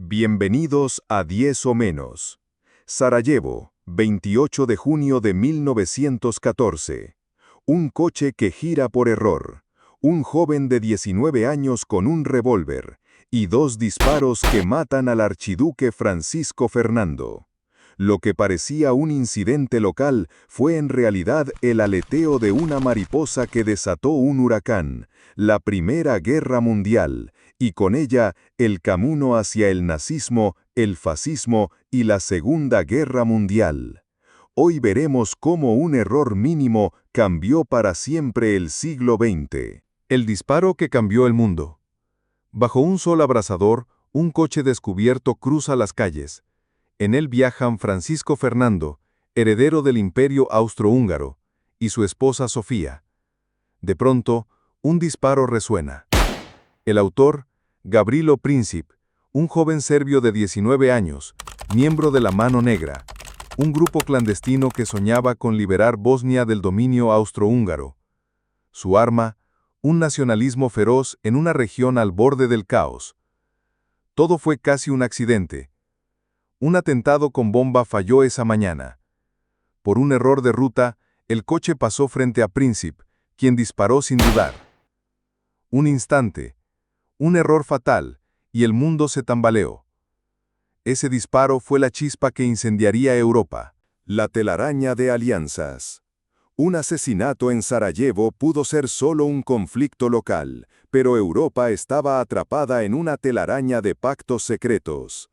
Bienvenidos a 10 o menos. Sarajevo, 28 de junio de 1914. Un coche que gira por error. Un joven de 19 años con un revólver. Y 2 disparos que matan al archiduque Francisco Fernando. Lo que parecía un incidente local fue en realidad el aleteo de una mariposa que desató un huracán, la Primera Guerra Mundial, y con ella el camino hacia el nazismo, el fascismo y la Segunda Guerra Mundial. Hoy veremos cómo un error mínimo cambió para siempre el siglo XX. El disparo que cambió el mundo. Bajo un sol abrasador, un coche descubierto cruza las calles. En él viajan Francisco Fernando, heredero del Imperio Austrohúngaro, y su esposa Sofía. De pronto, un disparo resuena. El autor, Gavrilo Princip, un joven serbio de 19 años, miembro de la Mano Negra, un grupo clandestino que soñaba con liberar Bosnia del dominio austrohúngaro. Su arma, un nacionalismo feroz en una región al borde del caos. Todo fue casi un accidente. Un atentado con bomba falló esa mañana. Por un error de ruta, el coche pasó frente a Princip, quien disparó sin dudar. Un instante, un error fatal, y el mundo se tambaleó. Ese disparo fue la chispa que incendiaría Europa. La telaraña de alianzas. Un asesinato en Sarajevo pudo ser solo un conflicto local, pero Europa estaba atrapada en una telaraña de pactos secretos.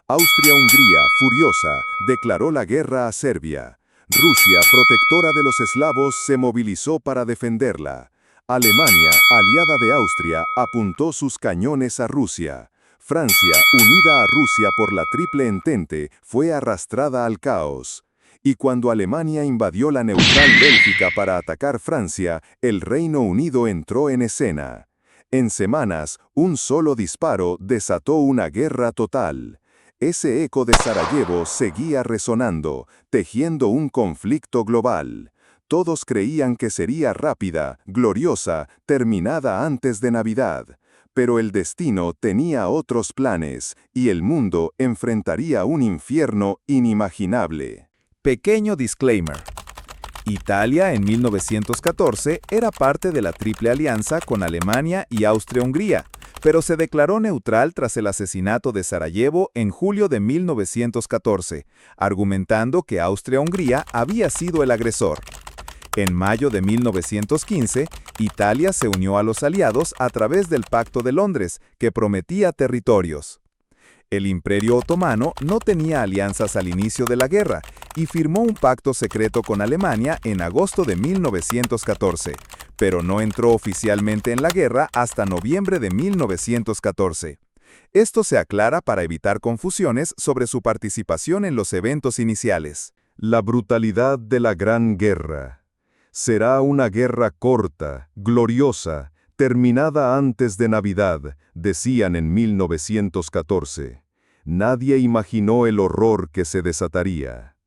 Austria-Hungría, furiosa, declaró la guerra a Serbia. Rusia, protectora de los eslavos, se movilizó para defenderla. Alemania, aliada de Austria, apuntó sus cañones a Rusia. Francia, unida a Rusia por la Triple Entente, fue arrastrada al caos. Y cuando Alemania invadió la neutral Bélgica para atacar Francia, el Reino Unido entró en escena. En semanas, un solo disparo desató una guerra total. Ese eco de Sarajevo seguía resonando, tejiendo un conflicto global. Todos creían que sería rápida, gloriosa, terminada antes de Navidad. Pero el destino tenía otros planes, y el mundo enfrentaría un infierno inimaginable. Pequeño disclaimer. Italia en 1914 era parte de la Triple Alianza con Alemania y Austria-Hungría, pero se declaró neutral tras el asesinato de Sarajevo en julio de 1914, argumentando que Austria-Hungría había sido el agresor. En mayo de 1915, Italia se unió a los aliados a través del Pacto de Londres, que prometía territorios. El Imperio Otomano no tenía alianzas al inicio de la guerra y firmó un pacto secreto con Alemania en agosto de 1914, pero no entró oficialmente en la guerra hasta noviembre de 1914. Esto se aclara para evitar confusiones sobre su participación en los eventos iniciales. La brutalidad de la Gran Guerra. Será una guerra corta, gloriosa, terminada antes de Navidad, decían en 1914. Nadie imaginó el horror que se desataría.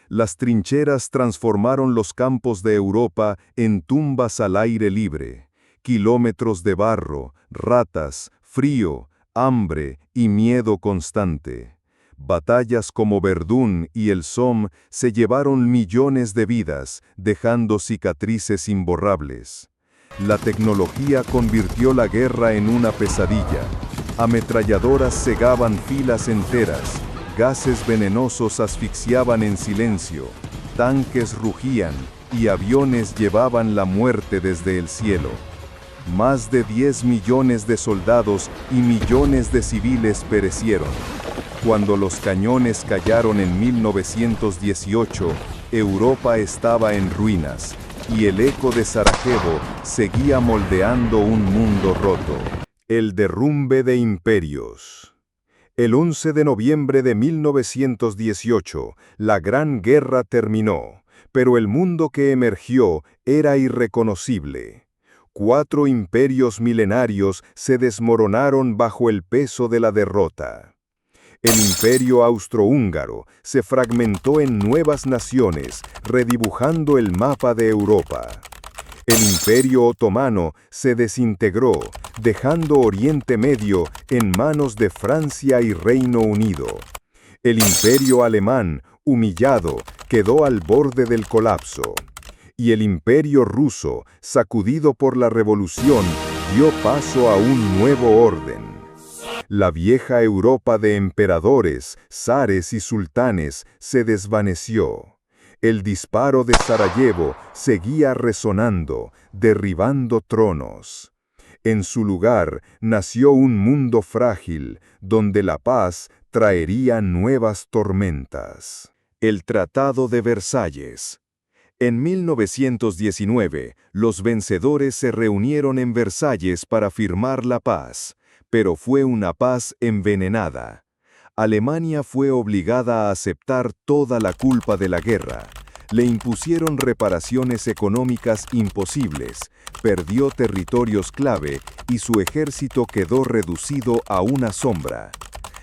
Las trincheras transformaron los campos de Europa en tumbas al aire libre. Kilómetros de barro, ratas, frío, hambre y miedo constante. Batallas como Verdún y el Somme se llevaron millones de vidas, dejando cicatrices imborrables. La tecnología convirtió la guerra en una pesadilla. Ametralladoras cegaban filas enteras, gases venenosos asfixiaban en silencio, tanques rugían y aviones llevaban la muerte desde el cielo. Más de 10 millones de soldados y millones de civiles perecieron. Cuando los cañones callaron en 1918, Europa estaba en ruinas, y el eco de Sarajevo seguía moldeando un mundo roto. El derrumbe de imperios. El 11 de noviembre de 1918, la Gran Guerra terminó, pero el mundo que emergió era irreconocible. 4 imperios milenarios se desmoronaron bajo el peso de la derrota. El Imperio Austrohúngaro se fragmentó en nuevas naciones, redibujando el mapa de Europa. El Imperio Otomano se desintegró, dejando Oriente Medio en manos de Francia y Reino Unido. El imperio alemán, humillado, quedó al borde del colapso. Y el imperio ruso, sacudido por la revolución, dio paso a un nuevo orden. La vieja Europa de emperadores, zares y sultanes se desvaneció. El disparo de Sarajevo seguía resonando, derribando tronos. En su lugar nació un mundo frágil, donde la paz traería nuevas tormentas. El Tratado de Versalles. En 1919, los vencedores se reunieron en Versalles para firmar la paz, pero fue una paz envenenada. Alemania fue obligada a aceptar toda la culpa de la guerra. Le impusieron reparaciones económicas imposibles, perdió territorios clave y su ejército quedó reducido a una sombra.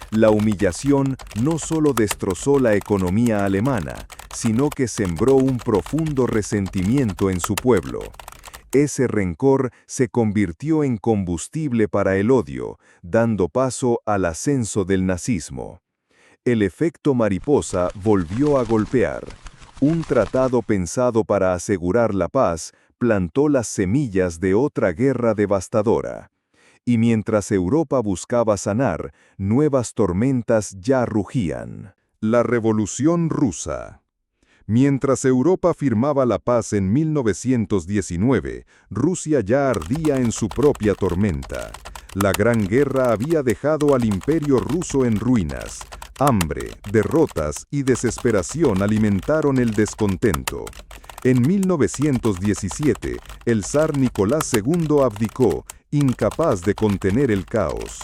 La humillación no solo destrozó la economía alemana, sino que sembró un profundo resentimiento en su pueblo. Ese rencor se convirtió en combustible para el odio, dando paso al ascenso del nazismo. El efecto mariposa volvió a golpear. Un tratado pensado para asegurar la paz plantó las semillas de otra guerra devastadora. Y mientras Europa buscaba sanar, nuevas tormentas ya rugían. La Revolución Rusa. Mientras Europa firmaba la paz en 1919, Rusia ya ardía en su propia tormenta. La Gran Guerra había dejado al Imperio ruso en ruinas. Hambre, derrotas y desesperación alimentaron el descontento. En 1917, el zar Nicolás II abdicó, incapaz de contener el caos.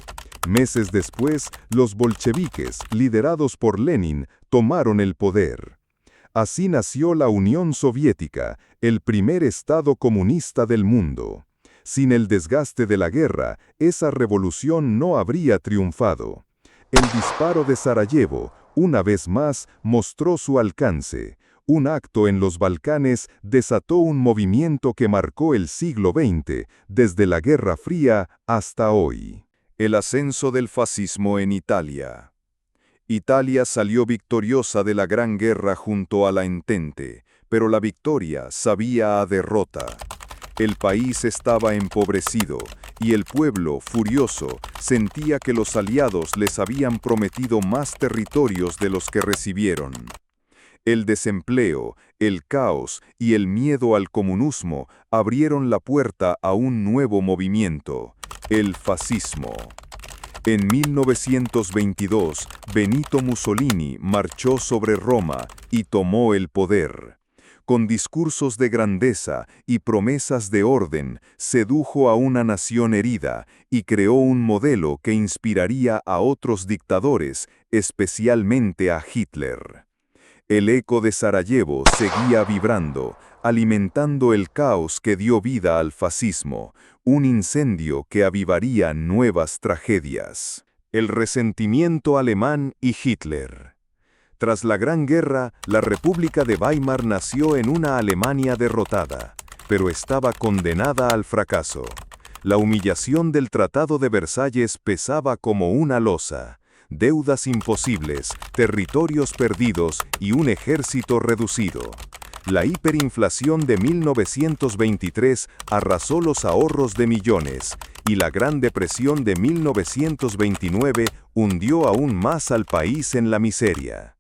Meses después, los bolcheviques, liderados por Lenin, tomaron el poder. Así nació la Unión Soviética, el primer estado comunista del mundo. Sin el desgaste de la guerra, esa revolución no habría triunfado. El disparo de Sarajevo, una vez más, mostró su alcance. Un acto en los Balcanes desató un movimiento que marcó el siglo XX, desde la Guerra Fría hasta hoy. El ascenso del fascismo en Italia. Italia salió victoriosa de la Gran Guerra junto a la Entente, pero la victoria sabía a derrota. El país estaba empobrecido, y el pueblo, furioso, sentía que los aliados les habían prometido más territorios de los que recibieron. El desempleo, el caos y el miedo al comunismo abrieron la puerta a un nuevo movimiento, el fascismo. En 1922, Benito Mussolini marchó sobre Roma y tomó el poder. Con discursos de grandeza y promesas de orden, sedujo a una nación herida y creó un modelo que inspiraría a otros dictadores, especialmente a Hitler. El eco de Sarajevo seguía vibrando, alimentando el caos que dio vida al fascismo, un incendio que avivaría nuevas tragedias. El resentimiento alemán y Hitler. Tras la Gran Guerra, la República de Weimar nació en una Alemania derrotada, pero estaba condenada al fracaso. La humillación del Tratado de Versalles pesaba como una losa. Deudas imposibles, territorios perdidos y un ejército reducido. La hiperinflación de 1923 arrasó los ahorros de millones, y la Gran Depresión de 1929 hundió aún más al país en la miseria.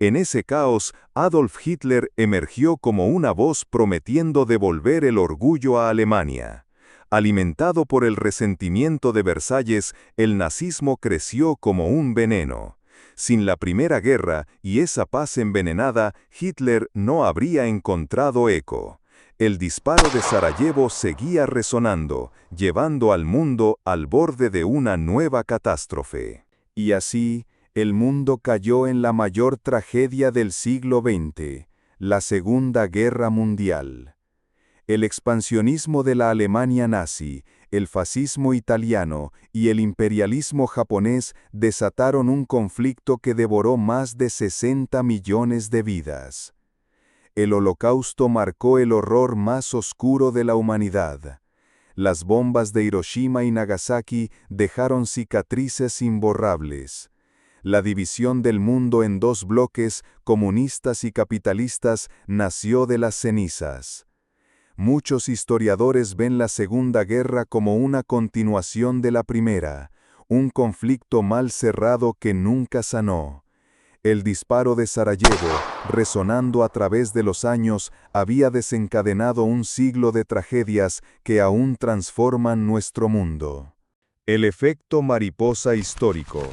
En ese caos, Adolf Hitler emergió como una voz prometiendo devolver el orgullo a Alemania. Alimentado por el resentimiento de Versalles, el nazismo creció como un veneno. Sin la Primera Guerra y esa paz envenenada, Hitler no habría encontrado eco. El disparo de Sarajevo seguía resonando, llevando al mundo al borde de una nueva catástrofe. Y así, el mundo cayó en la mayor tragedia del siglo XX, la Segunda Guerra Mundial. El expansionismo de la Alemania nazi, el fascismo italiano y el imperialismo japonés desataron un conflicto que devoró más de 60 millones de vidas. El Holocausto marcó el horror más oscuro de la humanidad. Las bombas de Hiroshima y Nagasaki dejaron cicatrices imborrables. La división del mundo en dos bloques, comunistas y capitalistas, nació de las cenizas. Muchos historiadores ven la Segunda Guerra como una continuación de la Primera, un conflicto mal cerrado que nunca sanó. El disparo de Sarajevo, resonando a través de los años, había desencadenado un siglo de tragedias que aún transforman nuestro mundo. El efecto mariposa histórico.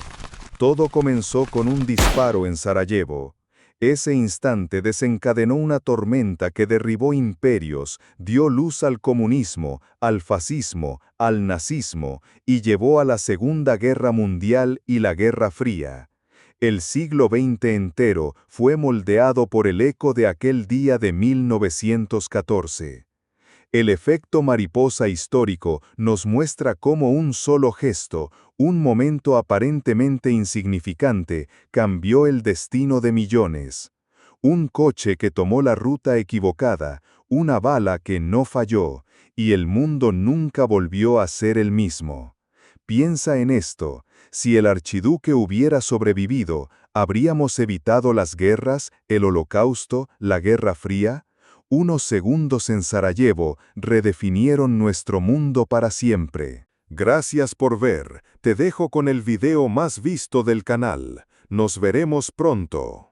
Todo comenzó con un disparo en Sarajevo. Ese instante desencadenó una tormenta que derribó imperios, dio luz al comunismo, al fascismo, al nazismo y llevó a la Segunda Guerra Mundial y la Guerra Fría. El siglo XX entero fue moldeado por el eco de aquel día de 1914. El efecto mariposa histórico nos muestra cómo un solo gesto, un momento aparentemente insignificante, cambió el destino de millones. Un coche que tomó la ruta equivocada, una bala que no falló, y el mundo nunca volvió a ser el mismo. Piensa en esto, si el archiduque hubiera sobrevivido, ¿habríamos evitado las guerras, el Holocausto, la Guerra Fría? Unos segundos en Sarajevo redefinieron nuestro mundo para siempre. Gracias por ver. Te dejo con el video más visto del canal. Nos veremos pronto.